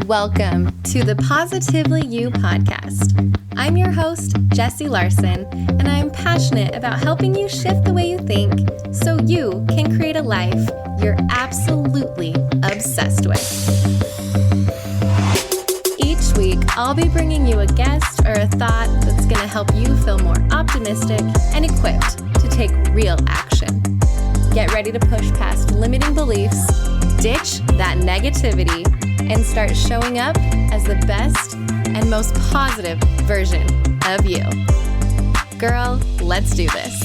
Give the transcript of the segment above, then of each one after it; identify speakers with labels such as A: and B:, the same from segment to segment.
A: Welcome to the Positively You podcast. I'm your host, Jessie Larson, and I'm passionate about helping you shift the way you think so you can create a life you're absolutely obsessed with. Each week, I'll be bringing you a guest or a thought that's going to help you feel more optimistic and equipped to take real action. Get ready to push past limiting beliefs, ditch that negativity, and start showing up as the best and most positive version of you. Girl, let's do this.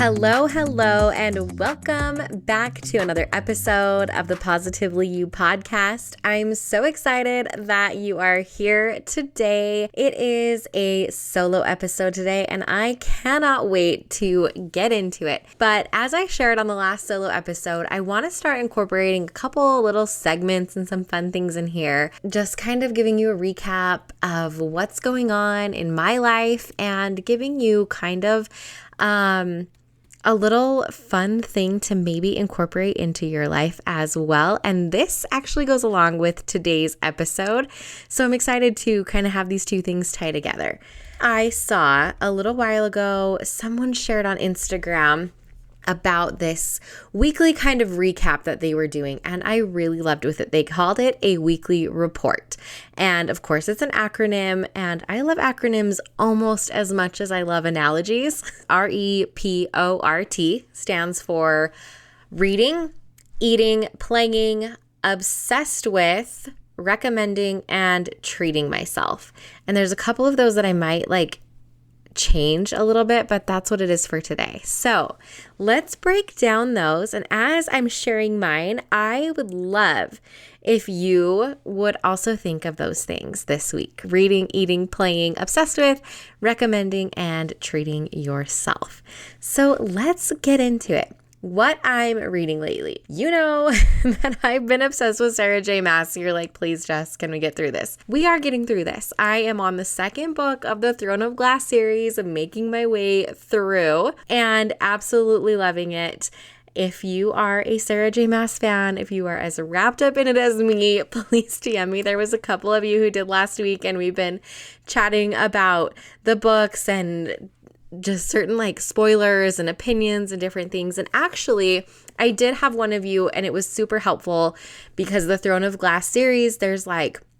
A: Hello, and welcome back to another episode of the Positively You podcast. I'm so excited that you are here today. It is a solo episode today, and I cannot wait to get into it. But as I shared on the last solo episode, I want to start incorporating a couple little segments and some fun things in here, just kind of giving you a recap of what's going on in my life and giving you kind of a little fun thing to maybe incorporate into your life as well. And this actually goes along with today's episode. So I'm excited to kind of have these two things tie together. I saw a little while ago, someone shared on Instagram about this weekly kind of recap that they were doing, and I really loved with it. They called it a weekly report. And of course, it's an acronym, and I love acronyms almost as much as I love analogies. R-E.P.O.R.T stands for reading, eating, playing, obsessed with, recommending, and treating myself. And there's a couple of those that I might change a little bit, but that's what it is for today. So let's break down those. And as I'm sharing mine, I would love if you would also think of those things this week: reading, eating, playing, obsessed with, recommending, and treating yourself. So let's get into it. What I'm reading lately. You know that I've been obsessed with Sarah J. Maas. You're like, please, Jess, can we get through this? We are getting through this. I am on the second book of the Throne of Glass series. I'm making my way through and absolutely loving it. If you are a Sarah J. Maas fan, if you are as wrapped up in it as me, please DM me. There was a couple of you who did last week, and we've been chatting about the books and just certain spoilers and opinions and different things. And actually, I did have one of you, and it was super helpful because the Throne of Glass series, there's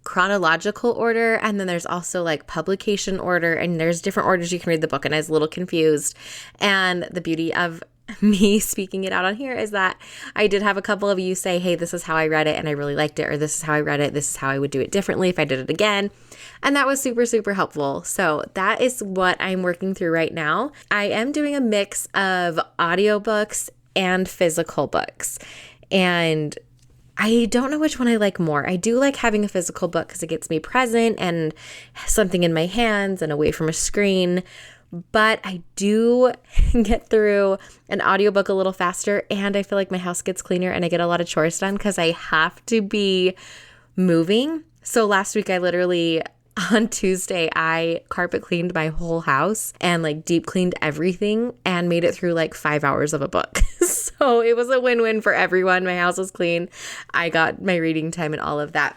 A: chronological order, and then there's also publication order, and there's different orders you can read the book, and I was a little confused. And the beauty of me speaking it out on here is that I did have a couple of you say, hey, this is how I read it and I really liked it, or this is how I read it, this is how I would do it differently if I did it again. And that was super, super helpful. So that is what I'm working through right now. I am doing a mix of audiobooks and physical books. And I don't know which one I like more. I do like having a physical book because it gets me present and something in my hands and away from a screen. But I do get through an audiobook a little faster, and I feel like my house gets cleaner and I get a lot of chores done because I have to be moving. So last week on Tuesday, I carpet cleaned my whole house and deep cleaned everything and made it through 5 hours of a book. So it was a win-win for everyone. My house was clean. I got my reading time and all of that.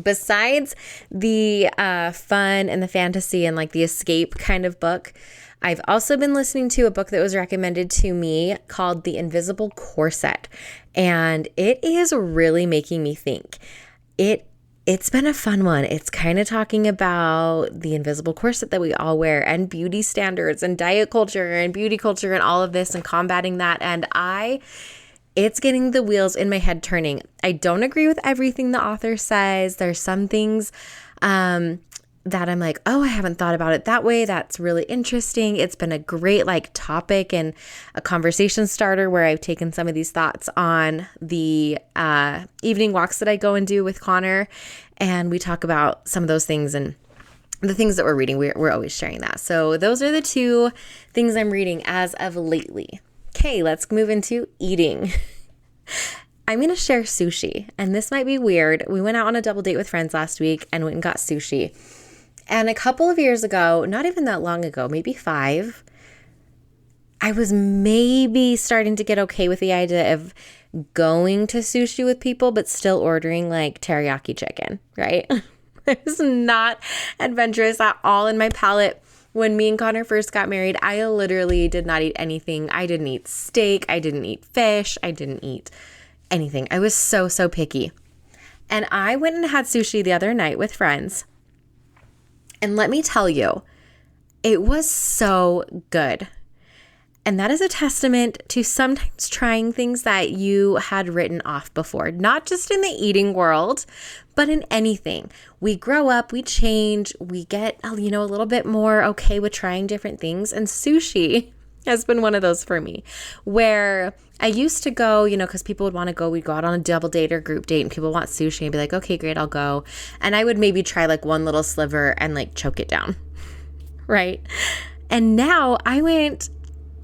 A: Besides the fun and the fantasy and the escape kind of book, I've also been listening to a book that was recommended to me called The Invisible Corset, and it is really making me think. It's been a fun one. It's kind of talking about the invisible corset that we all wear and beauty standards and diet culture and beauty culture and all of this and combating that. And it's getting the wheels in my head turning. I don't agree with everything the author says. There's some things that I'm like, oh, I haven't thought about it that way. That's really interesting. It's been a great topic and a conversation starter where I've taken some of these thoughts on the evening walks that I go and do with Connor. And we talk about some of those things and the things that we're reading. We're always sharing that. So those are the two things I'm reading as of lately. Okay, let's move into eating. I'm going to share sushi, and this might be weird. We went out on a double date with friends last week and went and got sushi. And a couple of years ago, not even that long ago, maybe 5, I was maybe starting to get okay with the idea of going to sushi with people, but still ordering like teriyaki chicken, right? It was not adventurous at all in my palate. When me and Connor first got married, I literally did not eat anything. I didn't eat steak. I didn't eat fish. I didn't eat anything. I was so, so picky. And I went and had sushi the other night with friends. And let me tell you, it was so good. And that is a testament to sometimes trying things that you had written off before, not just in the eating world, but in anything. We grow up, we change, we get, a little bit more okay with trying different things. And sushi has been one of those for me, where I used to go, because people would want to go, we'd go out on a double date or group date and people want sushi and be like, okay, great, I'll go. And I would maybe try like one little sliver and like choke it down, right? And now I went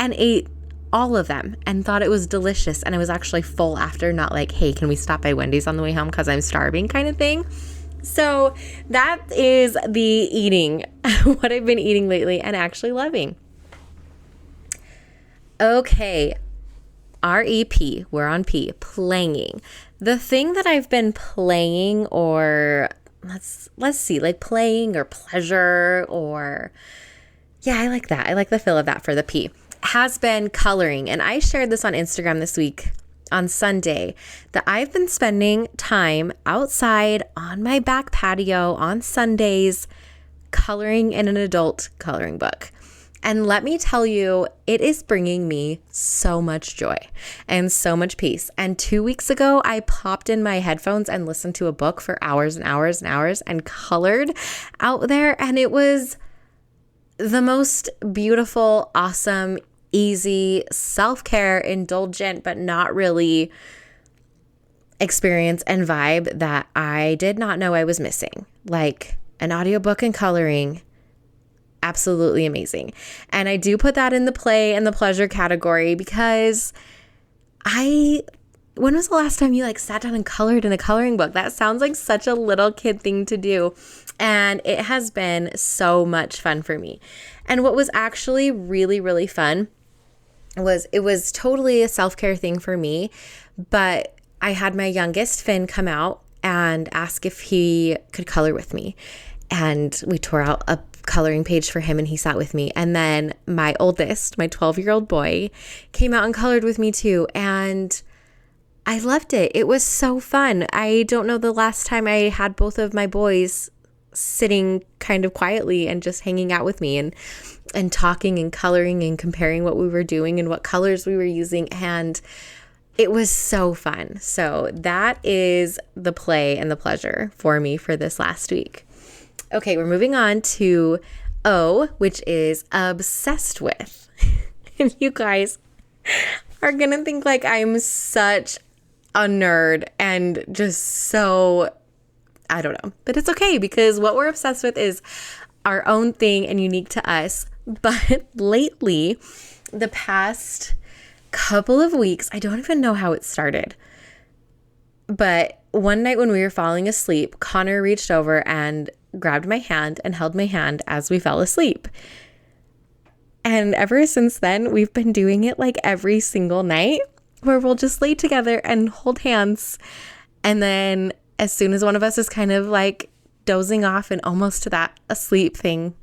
A: and ate all of them and thought it was delicious. And I was actually full after, not like, hey, can we stop by Wendy's on the way home because I'm starving kind of thing. So that is the eating, what I've been eating lately and actually loving. Okay, R.E.P., we're on P, playing. The thing that I've been playing, or let's see, like playing or pleasure, or yeah, I like that. I like the feel of that for the P. Has been coloring. And I shared this on Instagram this week on Sunday that I've been spending time outside on my back patio on Sundays coloring in an adult coloring book. And let me tell you, it is bringing me so much joy and so much peace. And 2 weeks ago, I popped in my headphones and listened to a book for hours and hours and hours and colored out there. And it was the most beautiful, awesome, easy, self-care, indulgent, but not really experience and vibe that I did not know I was missing. Like an audiobook and coloring, absolutely amazing. And I do put that in the play and the pleasure category because when was the last time you like sat down and colored in a coloring book? That sounds like such a little kid thing to do. And it has been so much fun for me. And what was actually really, really fun was it was totally a self-care thing for me, but I had my youngest, Finn, come out and ask if he could color with me. And we tore out a coloring page for him and he sat with me. And then my oldest, my 12-year-old boy, came out and colored with me too. And I loved it. It was so fun. I don't know the last time I had both of my boys sitting kind of quietly and just hanging out with me and talking and coloring and comparing what we were doing and what colors we were using. And it was so fun. So that is the play and the pleasure for me for this last week. Okay, we're moving on to O, which is obsessed with. And you guys are going to think like I'm such a nerd and just so, I don't know, but it's okay because what we're obsessed with is our own thing and unique to us. But lately, the past couple of weeks, I don't even know how it started, but one night when we were falling asleep, Connor reached over and grabbed my hand and held my hand as we fell asleep. And ever since then, we've been doing it like every single night where we'll just lay together and hold hands. And then as soon as one of us is kind of like dozing off and almost to that asleep thing,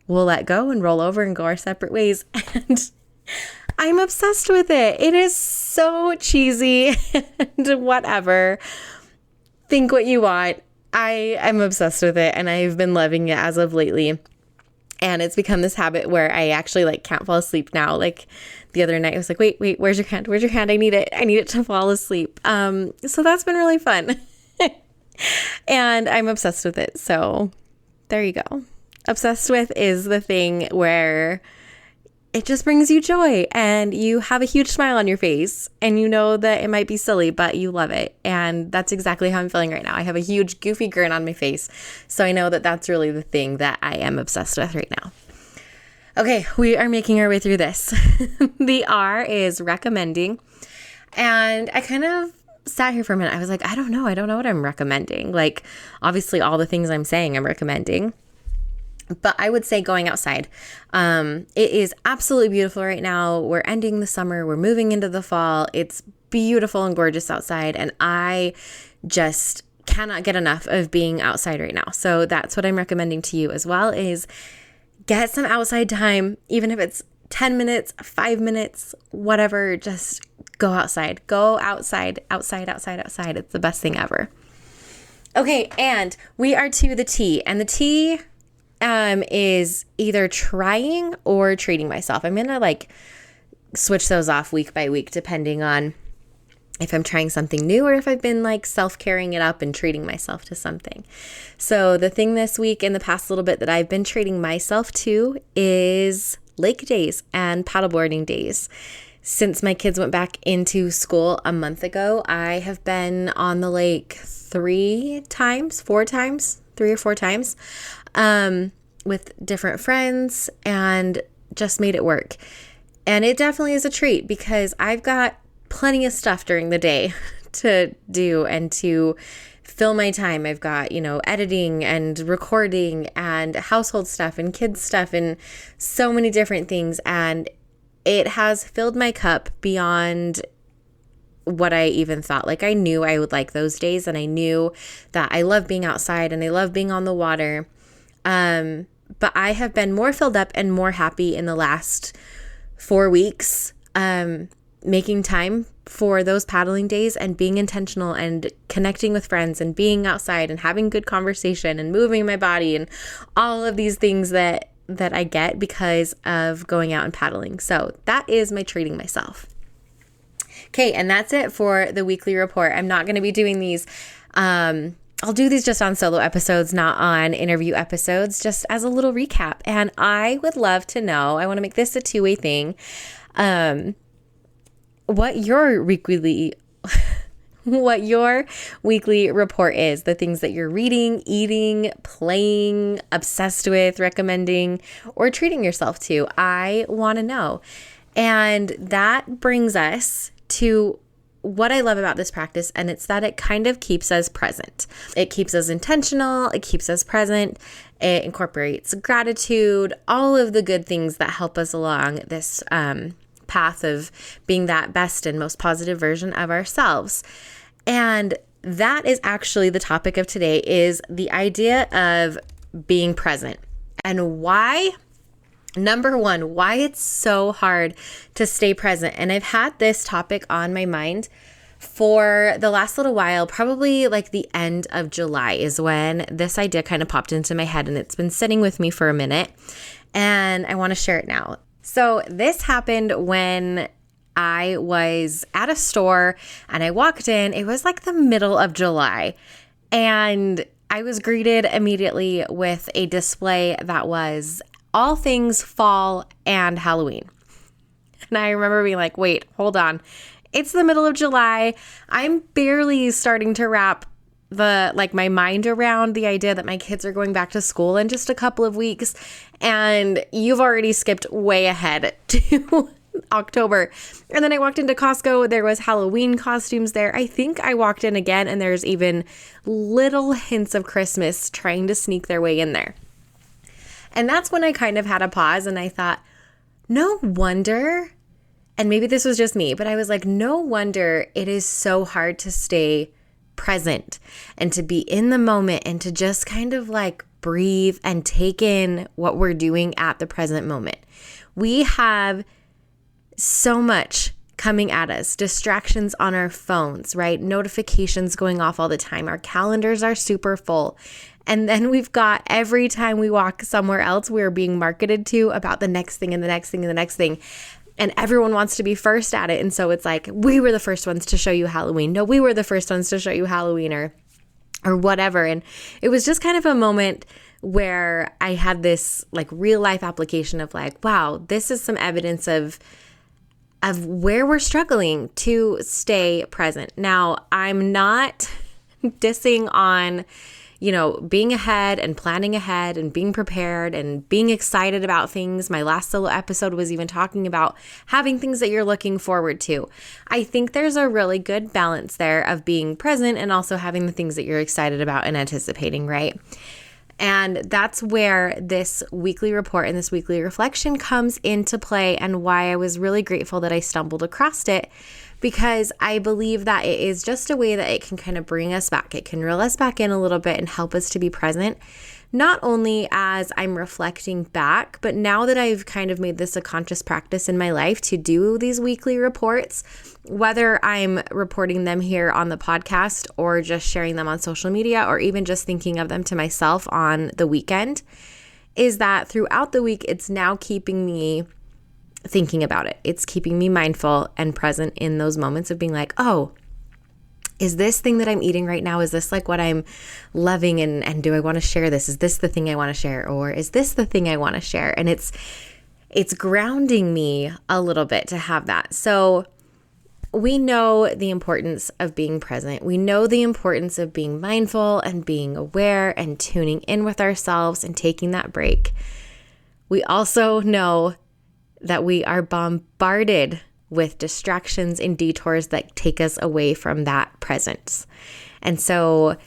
A: we'll let go and roll over and go our separate ways. And I'm obsessed with it. It is so cheesy and whatever. Think what you want. I am obsessed with it and I've been loving it as of lately. And it's become this habit where I actually like can't fall asleep now. Like the other night I was like, wait, where's your hand? Where's your hand? I need it to fall asleep. So that's been really fun. And I'm obsessed with it. So there you go. Obsessed with is the thing where it just brings you joy and you have a huge smile on your face and you know that it might be silly, but you love it. And that's exactly how I'm feeling right now. I have a huge goofy grin on my face. So I know that that's really the thing that I am obsessed with right now. Okay, we are making our way through this. The R is recommending. And I kind of sat here for a minute. I was like, I don't know what I'm recommending. Like, obviously all the things I'm saying I'm recommending. But I would say going outside. It is absolutely beautiful right now. We're ending the summer. We're moving into the fall. It's beautiful and gorgeous outside, and I just cannot get enough of being outside right now. So that's what I'm recommending to you as well, is get some outside time, even if it's 10 minutes, 5 minutes, whatever, just go outside. Go outside. It's the best thing ever. Okay, and we are to the T, and the T is either trying or treating myself. I'm going to switch those off week by week, depending on if I'm trying something new or if I've been self-carrying it up and treating myself to something. So the thing this week in the past little bit that I've been treating myself to is lake days and paddleboarding days. Since my kids went back into school a month ago, I have been on the lake 3 or 4 times, with different friends, and just made it work. And it definitely is a treat because I've got plenty of stuff during the day to do and to fill my time. I've got, editing and recording and household stuff and kids stuff and so many different things. And it has filled my cup beyond what I even thought. I knew I would like those days, and I knew that I love being outside and I love being on the water. But I have been more filled up and more happy in the last 4 weeks, making time for those paddling days and being intentional and connecting with friends and being outside and having good conversation and moving my body and all of these things that I get because of going out and paddling. So that is my treating myself. Okay, and that's it for the weekly report. I'm not going to be doing these. I'll do these just on solo episodes, not on interview episodes, just as a little recap. And I would love to know, I want to make this a two-way thing, what your weekly report is, the things that you're reading, eating, playing, obsessed with, recommending, or treating yourself to. I want to know. And that brings us to what I love about this practice, and it's that it kind of keeps us present. It keeps us intentional. It keeps us present. It incorporates gratitude, all of the good things that help us along this path of being that best and most positive version of ourselves. And that is actually the topic of today, is the idea of being present and why. Number one, why it's so hard to stay present. And I've had this topic on my mind for the last little while, probably the end of July is when this idea kind of popped into my head, and it's been sitting with me for a minute, and I want to share it now. So this happened when I was at a store and I walked in. It was the middle of July, and I was greeted immediately with a display that was all things fall and Halloween. And I remember being like, wait, hold on. It's the middle of July. I'm barely starting to wrap my mind around the idea that my kids are going back to school in just a couple of weeks. And you've already skipped way ahead to October. And then I walked into Costco. There was Halloween costumes there. I think I walked in again, and there's even little hints of Christmas trying to sneak their way in there. And that's when I kind of had a pause, and I thought, no wonder, and maybe this was just me, but I was like, no wonder it is so hard to stay present and to be in the moment and to just kind of breathe and take in what we're doing at the present moment. We have so much coming at us, distractions on our phones, right? Notifications going off all the time. Our calendars are super full. And then we've got, every time we walk somewhere else, we're being marketed to about the next thing and the next thing and the next thing. And everyone wants to be first at it. And so it's we were the first ones to show you Halloween. No, we were the first ones to show you Halloween or whatever. And it was just kind of a moment where I had this real life application of wow, this is some evidence of where we're struggling to stay present. Now, I'm not dissing on being ahead and planning ahead and being prepared and being excited about things. My last solo episode was even talking about having things that you're looking forward to. I think there's a really good balance there of being present and also having the things that you're excited about and anticipating, right? And that's where this weekly report and this weekly reflection comes into play, and why I was really grateful that I stumbled across it, because I believe that it is just a way that it can kind of bring us back. It can reel us back in a little bit and help us to be present, not only as I'm reflecting back, but now that I've kind of made this a conscious practice in my life to do these weekly reports, whether I'm reporting them here on the podcast or just sharing them on social media, or even just thinking of them to myself on the weekend, is that throughout the week, it's now keeping me thinking about it. It's keeping me mindful and present in those moments of being like, oh, is this thing that I'm eating right now, is this like what I'm loving, and do I want to share this? Is this the thing I want to share, or is this the thing I want to share? And it's grounding me a little bit to have that. So we know the importance of being present. We know the importance of being mindful and being aware and tuning in with ourselves and taking that break. We also know that we are bombarded with distractions and detours that take us away from that presence. And so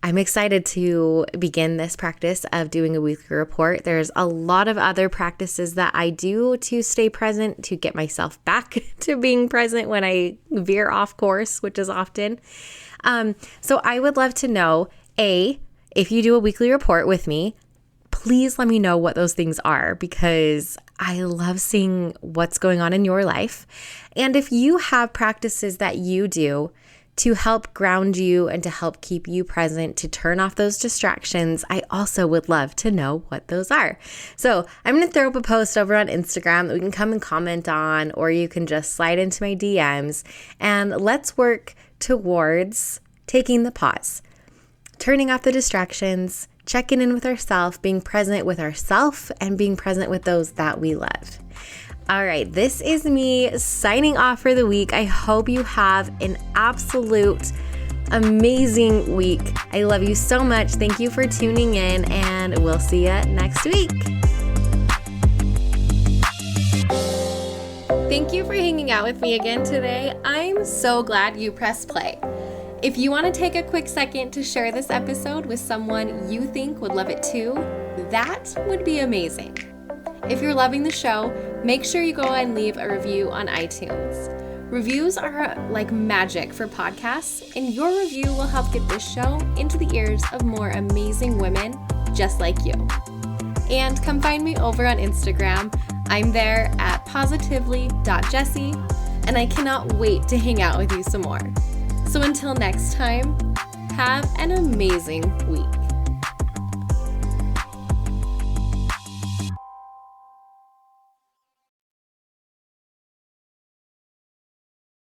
A: I'm excited to begin this practice of doing a weekly report. There's a lot of other practices that I do to stay present, to get myself back to being present when I veer off course, which is often. So I would love to know, if you do a weekly report with me, please let me know what those things are, because I love seeing what's going on in your life. And if you have practices that you do to help ground you and to help keep you present, to turn off those distractions, I also would love to know what those are. So I'm going to throw up a post over on Instagram that we can come and comment on, or you can just slide into my DMs, and let's work towards taking the pause, turning off the distractions, checking in with ourselves, being present with ourselves, and being present with those that we love. All right, this is me signing off for the week. I hope you have an absolute amazing week. I love you so much. Thank you for tuning in, and we'll see you next week. Thank you for hanging out with me again today. I'm so glad you pressed play. If you want to take a quick second to share this episode with someone you think would love it too, that would be amazing. If you're loving the show, make sure you go and leave a review on iTunes. Reviews are like magic for podcasts, and your review will help get this show into the ears of more amazing women just like you. And come find me over on Instagram. I'm there at positively.jessie, and I cannot wait to hang out with you some more. So until next time, have an amazing week.